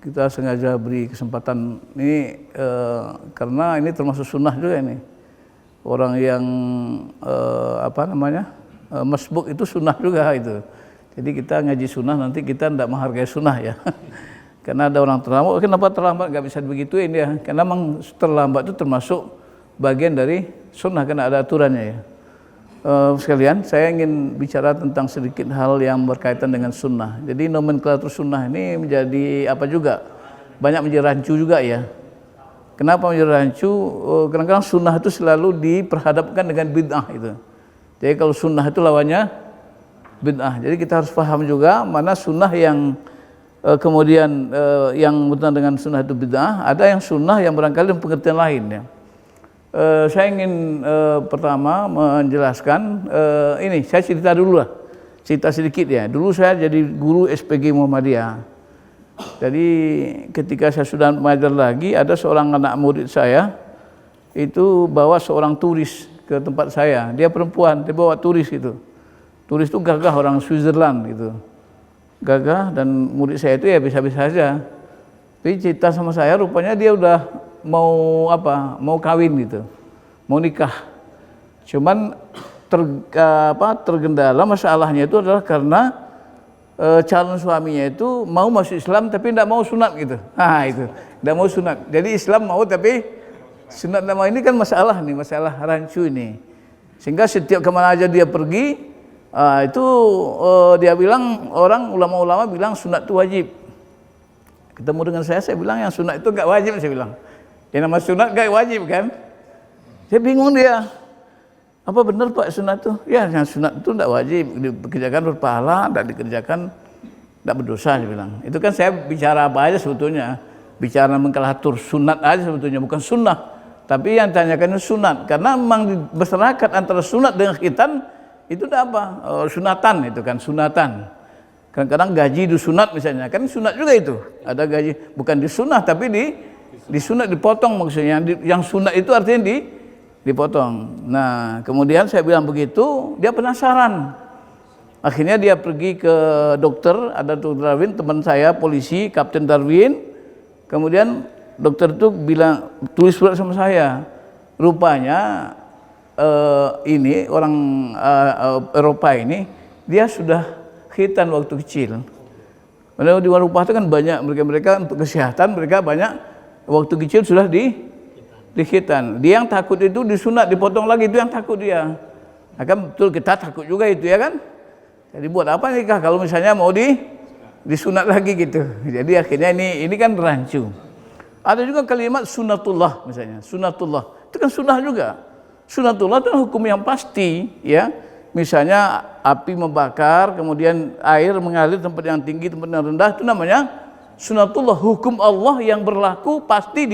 kita sengaja beri kesempatan ini karena ini termasuk sunnah juga ini. Orang yang masbuk itu sunnah juga itu. Jadi kita ngaji sunnah nanti kita tidak menghargai sunnah ya. Karena ada orang terlambat, kenapa terlambat nggak bisa begituin ya? Karena memang terlambat itu termasuk bagian dari sunnah karena ada aturannya ya. Sekalian, saya ingin bicara tentang sedikit hal yang berkaitan dengan sunnah. Jadi nomenklatur sunnah ini menjadi apa juga? Banyak menjadi rancu juga ya. Kenapa menjadi rancu? Kadang-kadang sunnah itu selalu diperhadapkan dengan bid'ah itu. Jadi kalau sunnah itu lawannya bid'ah. Jadi kita harus paham juga mana sunnah yang kemudian yang bertentangan dengan sunnah itu bid'ah. Ada yang sunnah yang barangkali dengan pengertian lain ya. Saya ingin pertama menjelaskan ini, saya cerita dulu lah, cerita sedikit ya. Dulu saya jadi guru SPG Muhammadiyah. Jadi ketika saya sudah mengajar lagi, ada seorang anak murid saya itu bawa seorang turis ke tempat saya. Dia perempuan, dia bawa turis itu. Turis itu gagah, orang Switzerland gitu. Gagah, dan murid saya itu ya bisa-bisa saja. Tapi cerita sama saya, rupanya dia udah mau kawin gitu, mau nikah. Cuman tergendala masalahnya itu adalah karena calon suaminya itu mau masuk Islam tapi tidak mau sunat gitu. Itu tidak mau sunat. Jadi Islam mau tapi sunat tidak mau. Ini kan masalah nih, masalah rancu ini. Sehingga setiap kemana aja dia pergi, dia bilang, orang ulama-ulama bilang sunat itu wajib. Ketemu dengan saya bilang yang sunat itu enggak wajib, saya bilang. Yang nama sunat enggak wajib kan? Saya bingung dia. Apa benar Pak sunat itu? Ya, yang sunat itu enggak wajib, dikerjakan berpahala, enggak dikerjakan enggak berdosa, saya bilang. Itu kan saya bicara apa aja sebetulnya? Bicara mengkalatur sunat aja sebetulnya, bukan sunnah. Tapi yang tanyakan itu sunat, karena memang di masyarakat antara sunat dengan khitan itu udah apa? Sunatan itu kan, sunatan. Kadang-kadang gaji disunat misalnya, kan sunat juga itu. Ada gaji, bukan disunah tapi disunat, dipotong maksudnya. Yang sunat itu artinya dipotong. Nah, kemudian saya bilang begitu, dia penasaran. Akhirnya dia pergi ke dokter, ada Dr. Darwin, teman saya, polisi, Kapten Darwin. Kemudian dokter itu bilang, tulis surat sama saya. Rupanya ini orang Eropa ini, dia sudah khitan waktu kecil. Padahal di luar rumah itu kan banyak mereka untuk kesehatan, mereka banyak waktu kecil sudah di khitan. Dia yang takut itu disunat, dipotong lagi, itu yang takut dia. Akan betul kita takut juga itu ya kan. Jadi buat apa nikah kalau misalnya mau disunat lagi gitu. Jadi akhirnya ini kan rancu. Ada juga kalimat sunatullah misalnya, sunatullah. Itu kan sunnah juga. Sunatullah itu hukum yang pasti ya. Misalnya api membakar, kemudian air mengalir tempat yang tinggi, tempat yang rendah, itu namanya sunatullah, hukum Allah yang berlaku pasti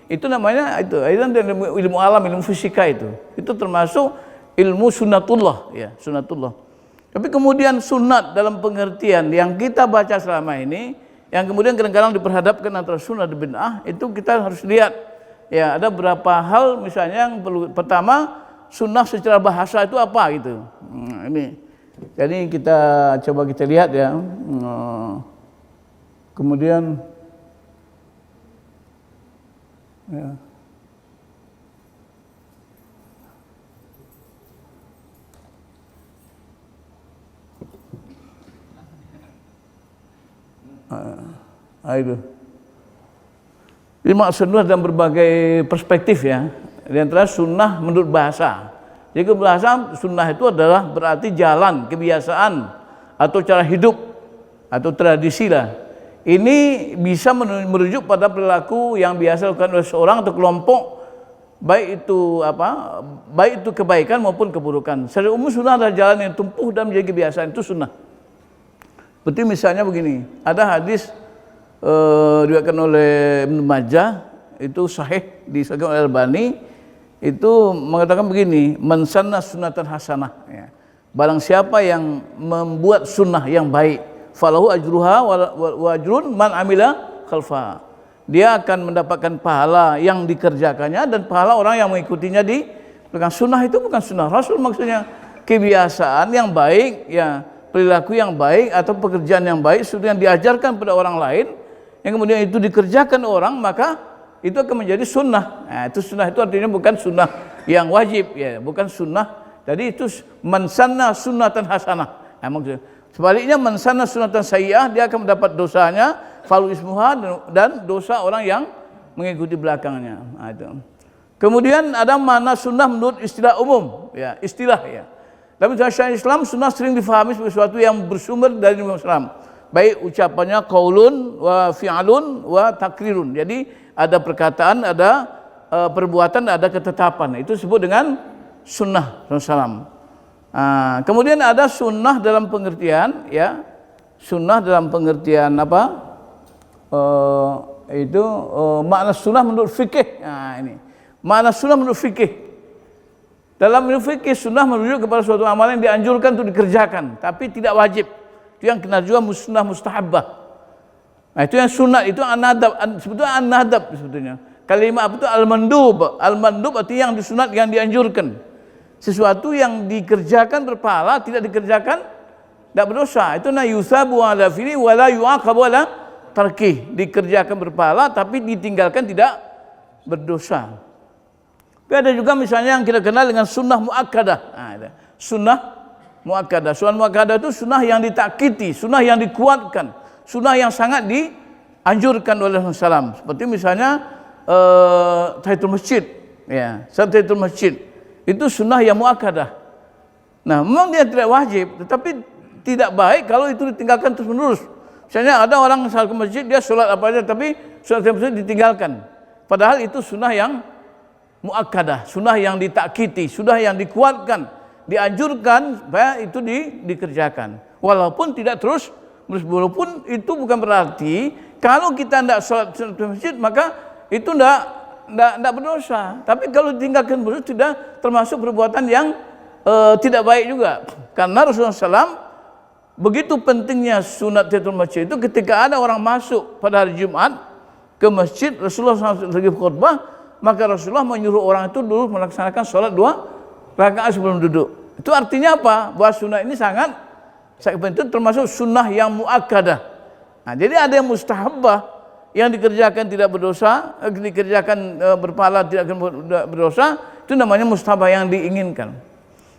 itu namanya itu ilmu alam, ilmu fisika itu termasuk ilmu sunatullah ya, sunatullah. Tapi kemudian sunat dalam pengertian yang kita baca selama ini, yang kemudian kadang-kadang diperhadapkan antara sunnah dan bid'ah, itu kita harus lihat ya, ada beberapa hal misalnya yang perlu. Pertama, sunnah secara bahasa itu apa gitu. Ini jadi coba kita lihat ya. Kemudian ya. Itu. Jadi maksud sunnah dalam berbagai perspektif ya. Di antara sunnah menurut bahasa. Jadi bahasa sunnah itu adalah berarti jalan, kebiasaan, atau cara hidup, atau tradisi lah. Ini bisa merujuk pada perilaku yang biasa dilakukan oleh seorang atau kelompok, baik itu kebaikan maupun keburukan. Secara umum sunnah adalah jalan yang tumpuh dan menjadi kebiasaan, itu sunnah. Seperti misalnya begini, ada hadis diriwayatkan oleh Ibnu Majah, itu sahih disahihkan oleh Albani, itu mengatakan begini, man sanna sunnatan hasanah ya. Barang siapa yang membuat sunnah yang baik, falahu ajruha wa ajrun man amila khalfa. Dia akan mendapatkan pahala yang dikerjakannya dan pahala orang yang mengikutinya di belakang. Sunnah itu bukan sunnah Rasul, maksudnya kebiasaan yang baik ya, perilaku yang baik atau pekerjaan yang baik sudah yang diajarkan pada orang lain, yang kemudian itu dikerjakan orang, maka itu akan menjadi sunnah. Nah, itu sunnah itu artinya bukan sunnah yang wajib, ya, bukan sunnah. Jadi itu man sanna sunnatan hasanah. Nah, maksudnya sebaliknya man sanna sunnatan sayyi'ah, dia akan mendapat dosanya, falu ismuha, dan dosa orang yang mengikuti belakangnya. Nah, itu. Kemudian ada makna sunnah menurut istilah umum, ya, istilah, ya. Dalam syariat Islam, sunnah sering difahami sebagai sesuatu yang bersumber dari Islam. Baik ucapannya qaulun wa fi'lun wa takrirun. Jadi ada perkataan, ada perbuatan, ada ketetapan. Itu disebut dengan sunnah Rasulullah. Kemudian ada sunnah dalam pengertian, ya, sunnah dalam pengertian apa? Makna sunnah menurut fikih. Nah, ini makna sunnah menurut fikih. Dalam ilmu fikih, sunnah merujuk kepada suatu amalan yang dianjurkan untuk dikerjakan, tapi tidak wajib. Itu yang kena juga sunnah mustahabbah. Nah, itu yang sunnah, itu an-nadab, sebetulnya an-nadab sebetulnya. Kalimat apa itu al-mandub? Al-mandub artinya yang disunat, yang dianjurkan. Sesuatu yang dikerjakan berpahala, tidak dikerjakan tidak berdosa. Itu yusabu ala fi'li wa la yu'aqabu ala tarkih. Dikerjakan berpahala tapi ditinggalkan tidak berdosa. Tapi ada juga misalnya yang kita kenal dengan sunnah muakkadah. Nah, sunnah muakkadah. Sunnah muakkadah itu sunnah yang ditakkiti, sunnah yang dikuatkan, sunnah yang sangat dianjurkan oleh Rasulullah. Seperti misalnya tahiyatul masjid, ya, tahiyatul masjid itu sunnah yang muakkadah. Nah, memang dia tidak wajib, tetapi tidak baik kalau itu ditinggalkan terus menerus. Misalnya ada orang salat ke masjid, dia sholat apa aja, tapi sholat ke masjid ditinggalkan. Padahal itu sunnah yang muakkadah, sunnah yang ditakkiti, sunnah yang dikuatkan, dianjurkan supaya itu dikerjakan. Walaupun tidak terus, walaupun itu bukan berarti kalau kita tidak sholat di masjid maka itu tidak berdosa. Tapi kalau ditinggalkan terus tidak termasuk perbuatan yang tidak baik juga. Karena Rasulullah SAW begitu pentingnya sunat tahiyatul masjid itu, ketika ada orang masuk pada hari Jumat ke masjid, Rasulullah SAW lagi khutbah, maka Rasulullah menyuruh orang itu dulu melaksanakan sholat 2 rakaat sebelum duduk. Itu artinya apa? Bahwa sunnah ini sangat penting, termasuk sunnah yang muakkadah. Nah, jadi ada yang mustahabbah, yang dikerjakan tidak berdosa, dikerjakan berpahala tidak berdosa, itu namanya mustahabbah yang diinginkan.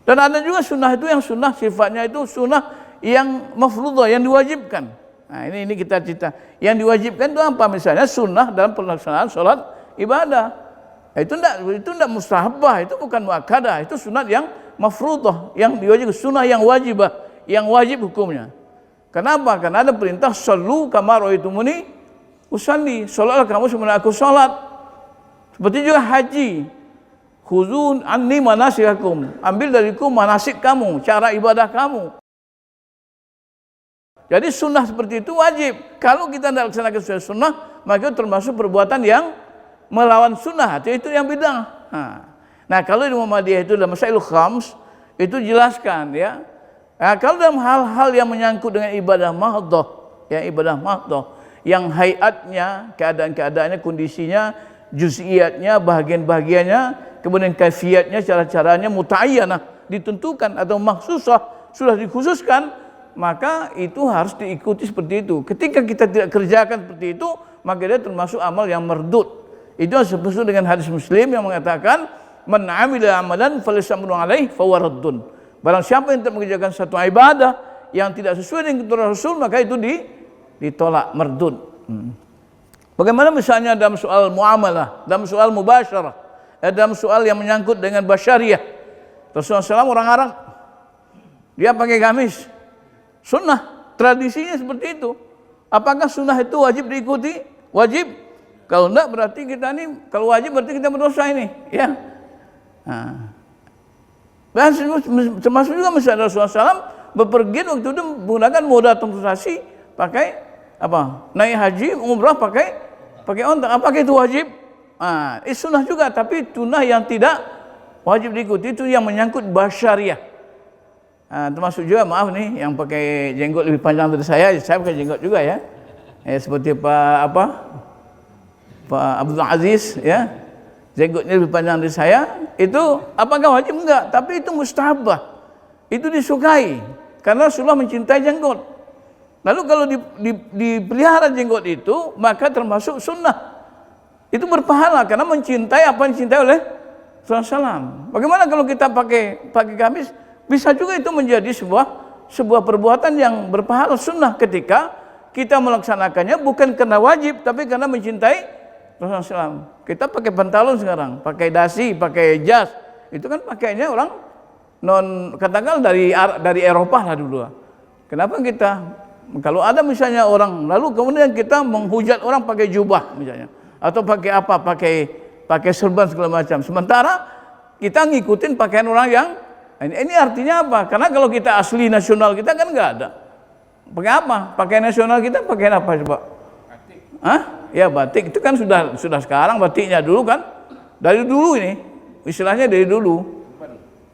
Dan ada juga sunnah itu yang sunnah sifatnya itu sunnah yang mafruḍah, yang diwajibkan. Nah, ini kita cerita. Yang diwajibkan itu apa? Misalnya sunnah dalam pelaksanaan sholat ibadah. Itu enggak mustahabbah, itu bukan muakkadah, itu sunat yang mafruḍah, yang diwajibkan, sunnah yang wajibah, yang wajib hukumnya. Kenapa? Karena ada perintah sallu kama ra'aitumuni usalli, salatlah kamu sebagaimana aku salat. Seperti juga haji, khudzu anni manasikakum, ambil dariku manasik kamu, cara ibadah kamu. Jadi sunnah seperti itu wajib. Kalau kita tidak laksanakan sesuai sunnah, maka itu termasuk perbuatan yang melawan sunnah, itu yang bid'ah. Nah, kalau di Muhammadiyah itu dalam Masailul Khams itu jelaskan, ya. Nah, kalau dalam hal-hal yang menyangkut dengan ibadah mahdhah, ya, ibadah mahdhah yang hayatnya, keadaan-keadaannya, kondisinya, juz'iyatnya, bahagian-bahagiannya, kemudian kaifiatnya, cara-caranya muta'ayyanah, ditentukan atau makhsusah, sudah dikhususkan, maka itu harus diikuti seperti itu. Ketika kita tidak kerjakan seperti itu, maka dia termasuk amal yang mardud. Itu sesuai dengan hadis Muslim yang mengatakan man 'amila 'amalan falaysa amrun 'alaihi fahuwa raddun. Barang siapa yang tidak mengerjakan satu ibadah yang tidak sesuai dengan ketentuan Rasul, maka itu ditolak, mardud. Bagaimana misalnya dalam soal muamalah, dalam soal mubasyarah, dalam soal yang menyangkut dengan basyariah. Rasulullah SAW orang Arab, dia pakai gamis, sunnah, tradisinya seperti itu. Apakah sunnah itu wajib diikuti? Wajib. Kalau enggak berarti kita ini, kalau wajib berarti kita berdosa ini, ya. Nah. Dan termasuk juga misalnya Rasulullah SAW bepergian waktu itu menggunakan moda transportasi pakai apa? Naik haji, umrah pakai onta. Apakah itu wajib? Nah, itu sunnah juga, tapi sunnah yang tidak wajib diikuti itu yang menyangkut basyariah. Nah, termasuk juga maaf nih yang pakai jenggot lebih panjang dari saya pakai jenggot juga, ya. Seperti Pak Abdul Aziz, ya, jenggotnya lebih panjang dari saya, itu apakah wajib? Enggak, tapi itu mustahabbah, itu disukai karena Rasulullah mencintai jenggot. Lalu kalau dipelihara jenggot itu, maka termasuk sunnah. Itu berpahala karena mencintai apa yang dicintai oleh Rasulullah SAW. Bagaimana kalau kita pakai gamis? Bisa juga itu menjadi sebuah perbuatan yang berpahala sunnah ketika kita melaksanakannya bukan karena wajib, tapi karena mencintai Rasulullah SAW. Kita pakai pantalon sekarang, pakai dasi, pakai jas. Itu kan pakainya orang katakan dari Eropa lah dulu. Kenapa kita, kalau ada misalnya orang, lalu kemudian kita menghujat orang pakai jubah misalnya, atau pakai apa, pakai serban segala macam. Sementara kita ngikutin pakaian orang yang ini artinya apa? Karena kalau kita asli nasional kita kan nggak ada. Pakai apa? Pakaian nasional kita pakai apa coba? Batik. Hah? Ya batik itu kan sudah sekarang, batiknya dulu kan dari dulu ini istilahnya dari dulu.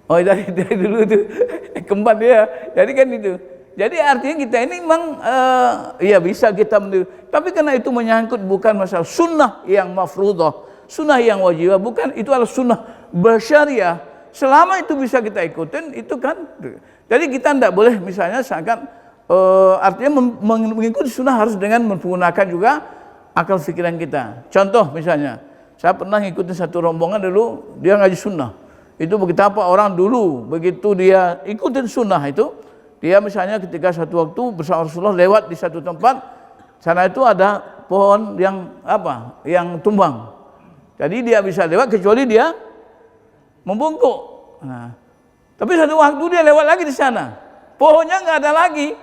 Oh dari dulu itu kembar dia. Jadi kan itu. Jadi artinya kita ini memang ya bisa kita meniru. Tapi karena itu menyangkut bukan masalah sunnah yang mafruḍah, sunnah yang wajib, bukan, itu adalah sunnah bersyariah. Selama itu bisa kita ikutin, itu kan. Jadi kita tidak boleh misalnya sangat artinya mengikuti sunnah harus dengan menggunakan juga akal pikiran kita. Contoh misalnya, saya pernah ngikutin satu rombongan dulu, dia ngaji sunnah. Itu betapa orang dulu begitu dia ikutin sunnah itu. Dia misalnya ketika satu waktu bersama Rasulullah lewat di satu tempat, sana itu ada pohon yang apa? Yang tumbang. Jadi dia bisa lewat kecuali dia membungkuk. Nah, tapi satu waktu dia lewat lagi di sana, pohonnya nggak ada lagi.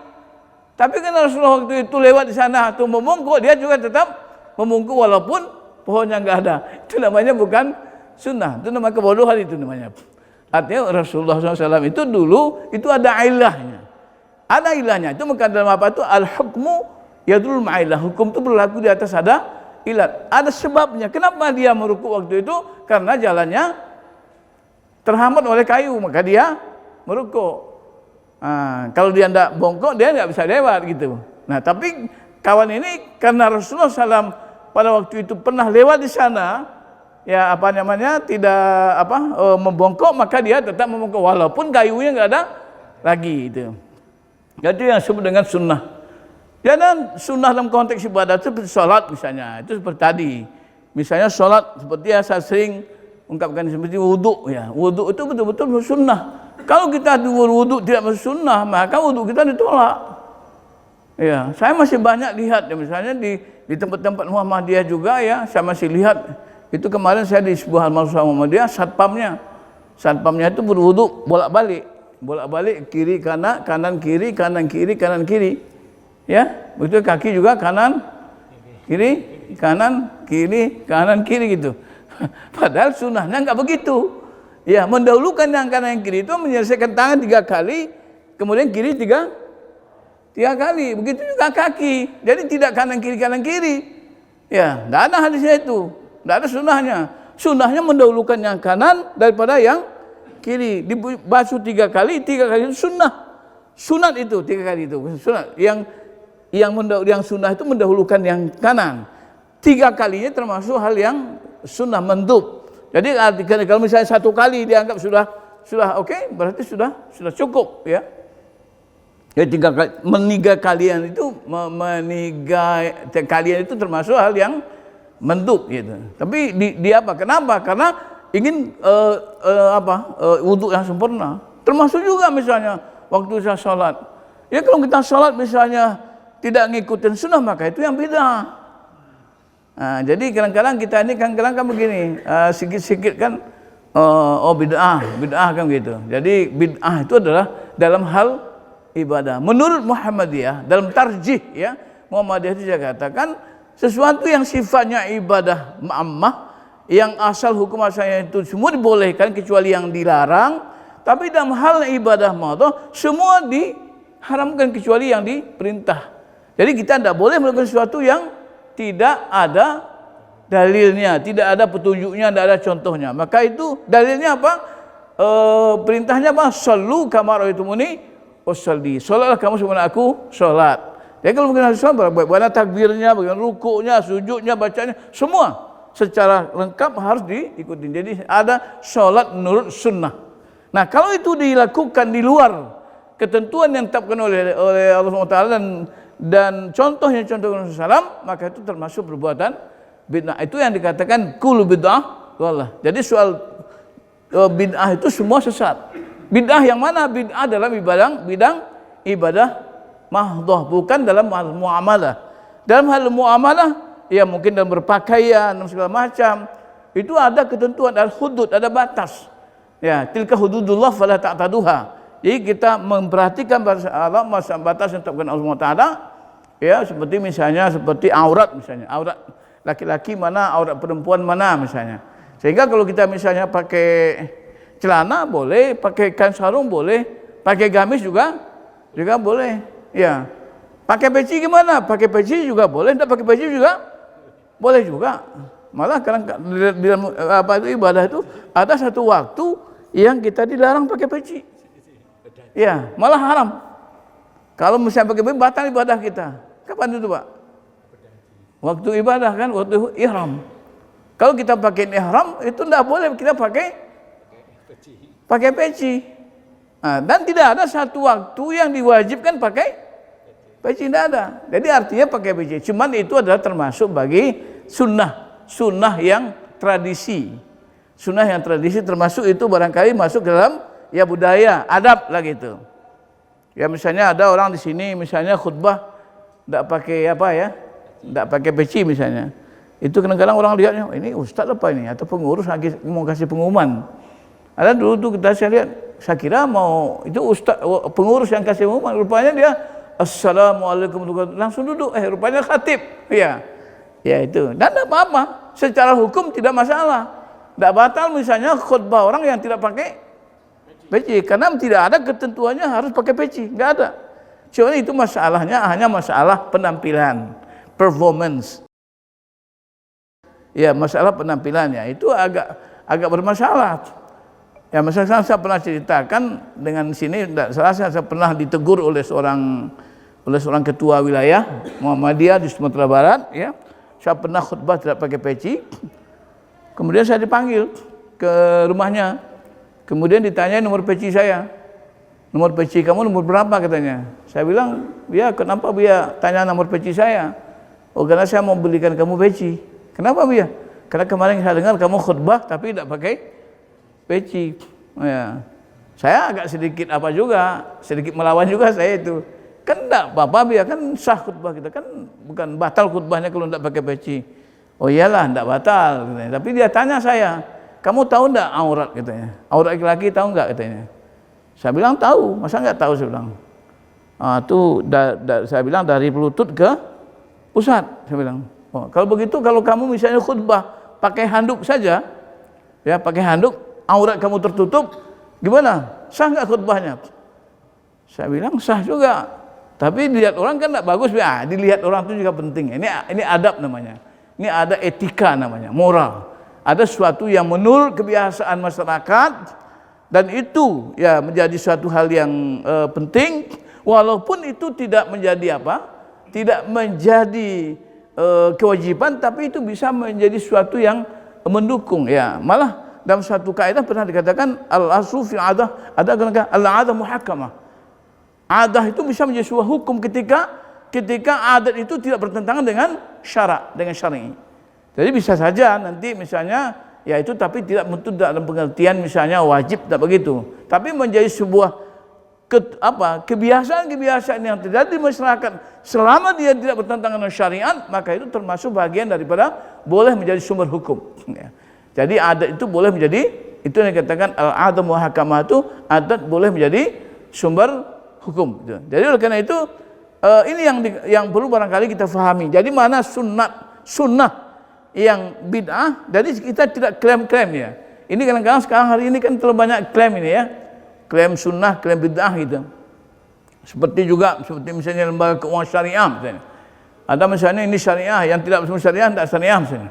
Tapi kan Rasulullah waktu itu lewat di sana atau membungkuk, dia juga tetap membungkuk walaupun pohonnya nggak ada. Itu namanya bukan sunnah, itu namanya kebodohan itu namanya. Artinya Rasulullah SAW itu dulu itu ada ilahnya. Ada ilahnya, itu maka dalam apa itu al-hukmu yadul ma'ilah, hukum itu berlaku di atas ada ilat, ada sebabnya. Kenapa dia merukuk waktu itu? Karena jalannya terhambat oleh kayu, maka dia merukuk. Nah, kalau dia tidak bongkok, dia tidak bisa lewat gitu. Nah, tapi kawan ini karena Rasulullah SAW pada waktu itu pernah lewat di sana, ya apa namanya tidak membongkok, maka dia tetap membongkok walaupun kayunya nggak ada lagi itu. Jadi yang disebut dengan sunnah. Dan sunnah dalam konteks ibadah itu seperti sholat misalnya, itu seperti tadi. Misalnya sholat seperti yang saya sering ungkapkan seperti wudhu, ya wudhu itu betul-betul sunnah. Kalau kita wudhu tidak sunnah, maka wudhu kita ditolak. Ya, saya masih banyak lihat ya, misalnya di tempat-tempat Muhammadiyah juga ya, saya masih lihat. Itu kemarin saya di sebuah madrasah Muhammadiyah, satpamnya itu berwudhu bolak-balik kiri kanan, kanan kiri, kanan kiri, kanan kiri. Ya, begitu kaki juga kanan kiri, kanan kiri, kanan kiri gitu. Padahal sunnahnya enggak begitu. Ya, mendahulukan yang kanan yang kiri itu menyelesaikan tangan 3 kali, kemudian kiri 3 kali. Begitu juga kaki. Jadi tidak kanan kiri. Ya, enggak ada hadisnya itu. Enggak ada sunnahnya. Sunnahnya mendahulukan yang kanan daripada yang kiri. Dibasuh 3 kali itu sunnah. Sunat itu 3 kali itu. Sunat. Yang sunnah itu mendahulukan yang kanan. 3 kalinya termasuk hal yang sunnah mandub. Jadi kalau misalnya 1 kali dianggap sudah oke, berarti sudah cukup ya. Ya 3 kalian itu termasuk hal yang mandub gitu. Tapi dia apa? Kenapa? Karena ingin wudhu yang sempurna. Termasuk juga misalnya waktu saya sholat. Ya kalau kita sholat misalnya tidak ngikutin sunnah, maka itu yang bid'ah. Nah, jadi kadang-kadang kita ini kan begini, sikit-sikit kan bid'ah kan gitu. Jadi bid'ah itu adalah dalam hal ibadah. Menurut Muhammadiyah dalam tarjih ya, Muhammadiyah itu saya katakan sesuatu yang sifatnya ibadah ma'ammah, yang asal hukum asalnya itu semua dibolehkan kecuali yang dilarang, tapi dalam hal ibadah madhah semua diharamkan kecuali yang diperintah. Jadi kita tidak boleh melakukan sesuatu yang tidak ada dalilnya, tidak ada petunjuknya, tidak ada contohnya. Maka itu dalilnya apa? Perintahnya apa? Sallu kama ra'aitumuni usolli. Salatlah kamu sebagaimana aku salat. Jadi kalau mungkin harus salat, bagaimana takbirnya, bagaimana rukuknya, sujudnya, bacanya, semua secara lengkap harus diikuti. Jadi ada sholat menurut sunnah. Nah kalau itu dilakukan di luar ketentuan yang ditetapkan oleh Allah SWT dan contohnya contoh Rasulullah SAW, maka itu termasuk perbuatan bid'ah. Itu yang dikatakan kullu bid'ah wallah. Jadi soal bid'ah itu semua sesat. Bid'ah yang mana? Bid'ah dalam bidang ibadah mahdhah, bukan dalam hal muamalah. Dalam hal muamalah, ya mungkin dalam berpakaian dan segala macam, itu ada ketentuan, ada hudud, ada batas. Ya, tilka hududullah fala ta'taduha. Jadi kita memperhatikan batas yang ditetapkan Allah Taala, ya seperti misalnya seperti aurat misalnya, aurat laki-laki mana, aurat perempuan mana misalnya. Sehingga kalau kita misalnya pakai celana boleh, pakai kain sarung boleh, pakai gamis juga boleh. Ya. Pakai peci gimana? Pakai peci juga boleh, tidak pakai peci juga boleh juga. Malah kadang di dalam ibadah itu ada satu waktu yang kita dilarang pakai peci. Ya, malah haram. Kalau misalnya pakai peci batal ibadah kita. Kapan itu, Pak? Waktu ibadah kan, waktu ihram. Kalau kita pakai ihram itu tidak boleh kita pakai peci. Nah, dan tidak ada satu waktu yang diwajibkan pakai peci, tidak ada. Jadi artinya pakai peci. Cuman itu adalah termasuk bagi sunnah yang tradisi. Sunnah yang tradisi termasuk itu barangkali masuk dalam ya budaya, adab lah gitu. Ya misalnya ada orang di sini misalnya khutbah tidak pakai tidak pakai peci misalnya. Itu kadang-kadang orang lihatnya, ini ustaz apa ini atau pengurus lagi mau kasih pengumuman. Ada dulu tuh saya lihat, saya kira mau itu ustaz pengurus yang kasih pengumuman, rupanya dia assalamualaikum langsung duduk, rupanya khatib. Ya itu. Dan tidak apa-apa, secara hukum tidak masalah. Tidak batal misalnya khutbah orang yang tidak pakai peci, karena tidak ada ketentuannya harus pakai peci, nggak ada. Cuma itu masalahnya hanya masalah penampilan, performance. Ya masalah penampilannya itu agak bermasalah. Ya misalnya saya pernah ceritakan dengan sini, saya pernah ditegur oleh seorang ketua wilayah Muhammadiyah di Sumatera Barat. Ya, saya pernah khutbah tidak pakai peci. Kemudian saya dipanggil ke rumahnya. Kemudian ditanya nomor peci saya. Nomor peci kamu nomor berapa katanya. Saya bilang, ya kenapa dia tanya nomor peci saya? Oh karena saya mau belikan kamu peci. Kenapa dia? Karena kemarin saya dengar kamu khutbah tapi tidak pakai peci. Ya. Saya agak sedikit sedikit melawan juga saya itu. Kan tidak apa-apa dia, kan sah khutbah kita, kan bukan batal khutbahnya kalau tidak pakai peci. Oh iyalah tidak batal katanya. Tapi dia tanya saya, kamu tahu tidak aurat katanya? Aurat laki-laki tahu enggak katanya? Saya bilang tahu, masa enggak tahu saya bilang. Saya bilang dari lutut ke pusat, saya bilang. Oh, kalau begitu kalau kamu misalnya khutbah pakai handuk saja, ya pakai handuk, aurat kamu tertutup, gimana? Sah enggak khutbahnya? Saya bilang sah juga. Tapi dilihat orang kan enggak bagus, ya. Dilihat orang itu juga penting. Ini adab namanya. Ini ada etika namanya, moral. Ada sesuatu yang menurut kebiasaan masyarakat dan itu ya menjadi suatu hal yang penting, walaupun itu tidak menjadi tidak menjadi kewajiban, tapi itu bisa menjadi sesuatu yang mendukung. Ya, malah dalam satu kaidah pernah dikatakan al-aslu fi adah, ada al-adah muhakkamah. Adah itu bisa menjadi sebuah hukum ketika adat itu tidak bertentangan dengan syar'i. Jadi bisa saja nanti misalnya ya itu tapi tidak dalam pengertian misalnya wajib, tidak begitu. Tapi menjadi sebuah kebiasaan yang terjadi di masyarakat selama dia tidak bertentangan dengan syariat, maka itu termasuk bagian daripada boleh menjadi sumber hukum. Ya. Jadi adat itu boleh menjadi, itu yang dikatakan al-adah muhakkamah, itu adat boleh menjadi sumber hukum. Jadi oleh karena itu ini yang perlu barangkali kita fahami. Jadi mana sunnah yang bid'ah, jadi kita tidak klaim-klaim ya. Ini kadang-kadang sekarang hari ini kan terlalu banyak klaim ini ya. Klaim sunnah, klaim bid'ah gitu. Seperti misalnya lembaga keuangan syariah misalnya. Ada misalnya ini syariah, yang tidak bersama syariah tidak syariah misalnya.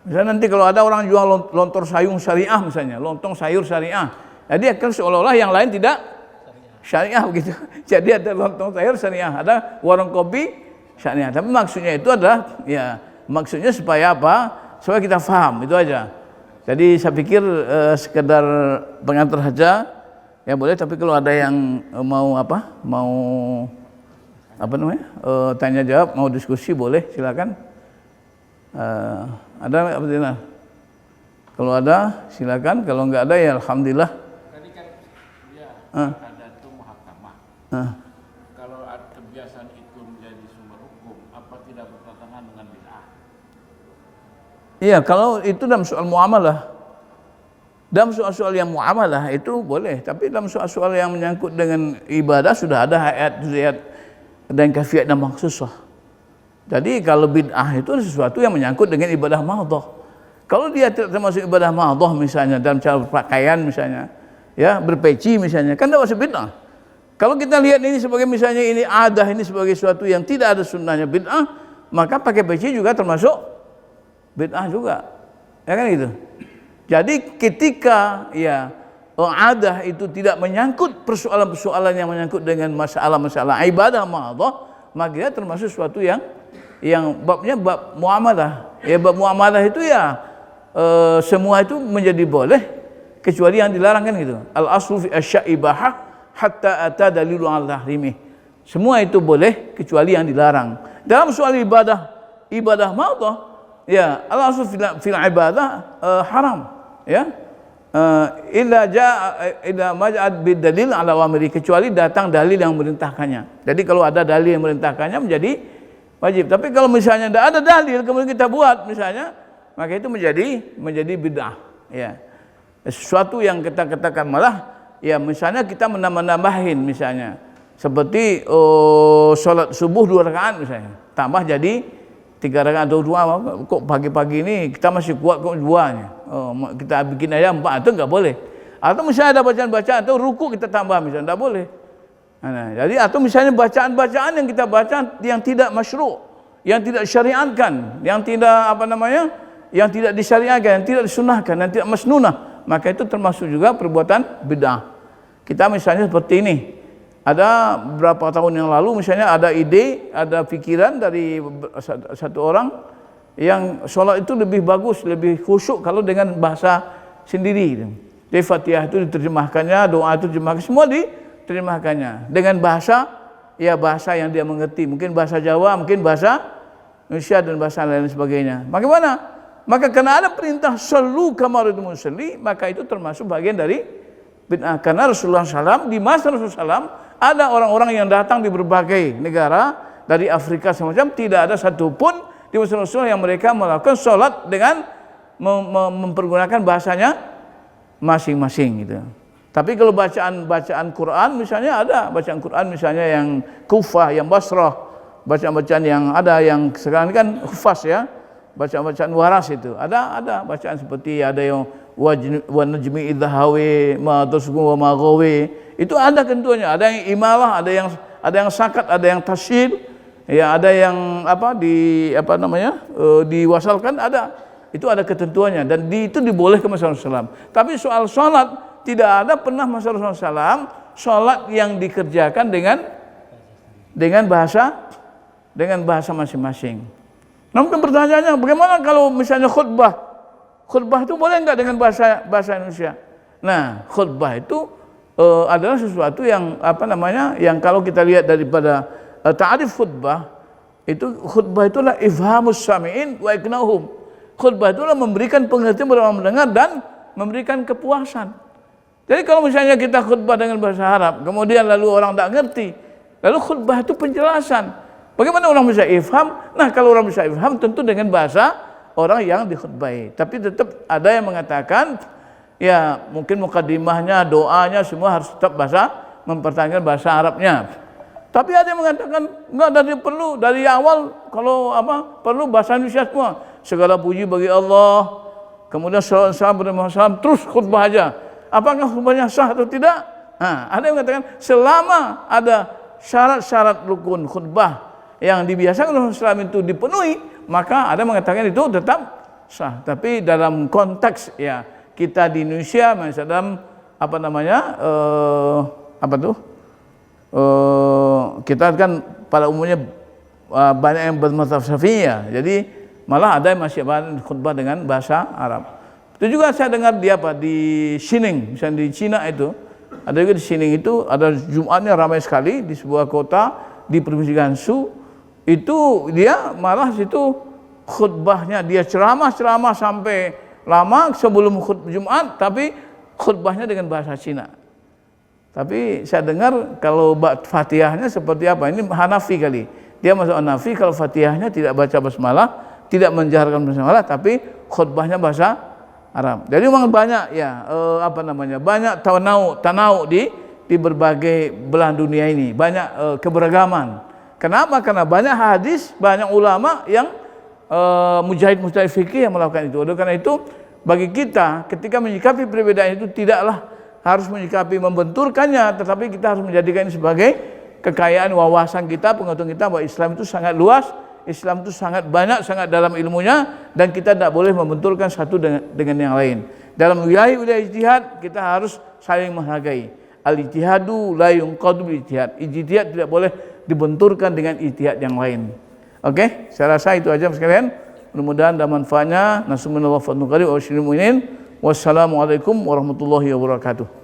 Misalnya nanti kalau ada orang jual lontong sayur syariah misalnya, lontong sayur syariah. Jadi akan seolah-olah yang lain tidak syariah begitu. Jadi ada lontong sayur syariah, ada warung kopi syariah. Tapi maksudnya itu adalah maksudnya supaya apa? Supaya kita paham, itu aja. Jadi saya pikir sekedar pengantar saja ya boleh, tapi kalau ada yang mau apa namanya? Tanya jawab, mau diskusi boleh, silakan. Ada apa tidak? Kalau ada silakan, kalau enggak ada ya alhamdulillah. Tadi kan ya ada itu muhakamah. Kalau kebiasaan itu menjadi sumber hukum, apa tidak bertentangan dengan bid'ah? Iya, kalau itu dalam soal muamalah. Dalam soal-soal yang muamalah itu boleh, tapi dalam soal-soal yang menyangkut dengan ibadah sudah ada ayat dan kafiat dan maksusah. Jadi kalau bid'ah itu sesuatu yang menyangkut dengan ibadah mahdhah. Kalau dia tidak termasuk ibadah mahdhah misalnya dalam cara berpakaian misalnya, ya, berpeci misalnya, kan tidak masuk bid'ah. Kalau kita lihat ini sebagai misalnya ini adah, ini sebagai sesuatu yang tidak ada sunnahnya bid'ah, maka pakai peci juga termasuk bid'ah juga. Ya kan gitu. Jadi ketika ya adah itu tidak menyangkut persoalan-persoalan yang menyangkut dengan masalah-masalah ibadah mahdhah, maka dia termasuk sesuatu yang babnya bab muamalah. Ya, bab muamalah itu ya semua itu menjadi boleh kecuali yang dilarang kan gitu. Al aslu fi asya'i ibahah hatta ata dalilu al tahrimih. Semua itu boleh kecuali yang dilarang. Dalam soal ibadah mahdhah ya al aslu fil ibadah haram ya. Illa maj'ad bidalil ala wamri, kecuali datang dalil yang memerintahkannya. Jadi kalau ada dalil yang memerintahkannya menjadi wajib. Tapi kalau misalnya tidak ada dalil kemudian kita buat misalnya, maka itu menjadi bid'ah. Ya, sesuatu yang kita katakan malah ya misalnya kita menambah-nambahin misalnya seperti sholat subuh 2 rakaat misalnya, tambah jadi 3 rakaat atau 2. Kok pagi-pagi ini kita masih kuat kok 2-nya. Kita bikin aja 4, itu enggak boleh. Atau misalnya ada bacaan-bacaan atau ruku kita tambah misalnya, enggak boleh. Nah, jadi atau misalnya bacaan-bacaan yang kita baca yang tidak masyru', yang tidak syariatkan, yang tidak apa namanya, yang tidak disyariatkan, yang tidak disunahkan, yang tidak masnunah, maka itu termasuk juga perbuatan bid'ah. Kita misalnya seperti ini, ada beberapa tahun yang lalu misalnya ada ide, ada pikiran dari satu orang yang sholat itu lebih bagus, lebih khusyuk kalau dengan bahasa sendiri. Jadi Fatihah itu diterjemahkannya, doa itu diterjemahkan, semua diterjemahkannya dengan bahasa ya bahasa yang dia mengerti, mungkin bahasa Jawa, mungkin bahasa Indonesia dan bahasa lain sebagainya. Bagaimana? Maka karena ada perintah sallu kama ra'aytumuni usolli, maka itu termasuk bagian dari bid'ah. Karena Rasulullah SAW, di masa Rasulullah SAW ada orang-orang yang datang di berbagai negara dari Afrika semacam, tidak ada satupun di masa Rasulullah yang mereka melakukan sholat dengan mempergunakan bahasanya masing-masing gitu. Tapi kalau bacaan Quran misalnya ada bacaan Quran misalnya yang Kufah, yang Basrah, bacaan-bacaan yang ada yang sekarang ini kan hufaz ya, bacaan-bacaan waras itu. Ada bacaan seperti ada yang wa najmi idza hawi ma tasgu wa ma ghawi. Itu ada ketentuannya, ada yang imalah, ada yang sakat, ada yang tasyid, ya ada yang diwasalkan ada. Itu ada ketentuannya dan itu dibolehkan masa Rasulullah SAW. Tapi soal sholat tidak ada pernah masa Rasulullah SAW sholat yang dikerjakan dengan bahasa masing-masing. Namun pertanyaannya bagaimana kalau misalnya khutbah itu boleh enggak dengan bahasa Indonesia? Nah, khutbah itu adalah sesuatu yang yang kalau kita lihat daripada ta'rif khutbah itulah ifhamus sami'in wa iqna'uhum. Khutbah itulah memberikan pengertian kepada orang mendengar dan memberikan kepuasan. Jadi kalau misalnya kita khutbah dengan bahasa Arab, kemudian lalu orang tak ngerti, lalu khutbah itu penjelasan. Bagaimana orang bisa ifham? Nah, kalau orang bisa ifham tentu dengan bahasa orang yang dikhutbahi. Tapi tetap ada yang mengatakan, ya mungkin mukadimahnya, doanya semua harus tetap mempertahankan bahasa Arabnya. Tapi ada yang mengatakan enggak, dari awal kalau perlu bahasa Indonesia semua. Segala puji bagi Allah. Kemudian salam terus khutbah aja. Apakah khutbahnya sah atau tidak? Nah, ada yang mengatakan selama ada syarat-syarat rukun khutbah yang dibiasakan oleh Islam itu dipenuhi, maka ada yang mengatakan itu tetap sah. Tapi dalam konteks ya kita di Indonesia masih dalam kita kan pada umumnya banyak yang bermadzhab Syafi'iyah. Jadi malah ada yang masih khutbah dengan bahasa Arab. Itu juga saya dengar di Xining, misalnya di Cina itu, ada juga di Xining itu ada Jumatnya ramai sekali di sebuah kota di Provinsi Gansu itu dia malah situ khutbahnya dia ceramah sampai lama sebelum khutbah Jumat, tapi khutbahnya dengan bahasa Cina. Tapi saya dengar kalau Fatihahnya seperti apa? Ini Hanafi kali. Dia masuk Hanafi kalau Fatihahnya tidak baca basmalah, tidak menjaharkan basmalah, tapi khutbahnya bahasa Arab. Jadi memang banyak ya banyak tanau di berbagai belahan dunia ini, banyak keberagaman. Kenapa? Karena banyak hadis, banyak ulama yang mujahid fikih yang melakukan itu. Oleh karena itu bagi kita ketika menyikapi perbedaan itu tidaklah harus menyikapi membenturkannya, tetapi kita harus menjadikan ini sebagai kekayaan wawasan kita, pengetahuan kita bahwa Islam itu sangat luas, Islam itu sangat banyak, sangat dalam ilmunya, dan kita tidak boleh membenturkan satu dengan yang lain. Dalam wilayah ijtihad kita harus saling menghargai. Al-ijtihadu la yunqadu bil ijtihad. Ijtihad tidak boleh dibenturkan dengan ijtihad yang lain. Oke, saya rasa itu aja sekalian. Mudah-mudahan ada manfaatnya. Nasallallahu alaihi wa sallam. Wassalamualaikum warahmatullahi wabarakatuh.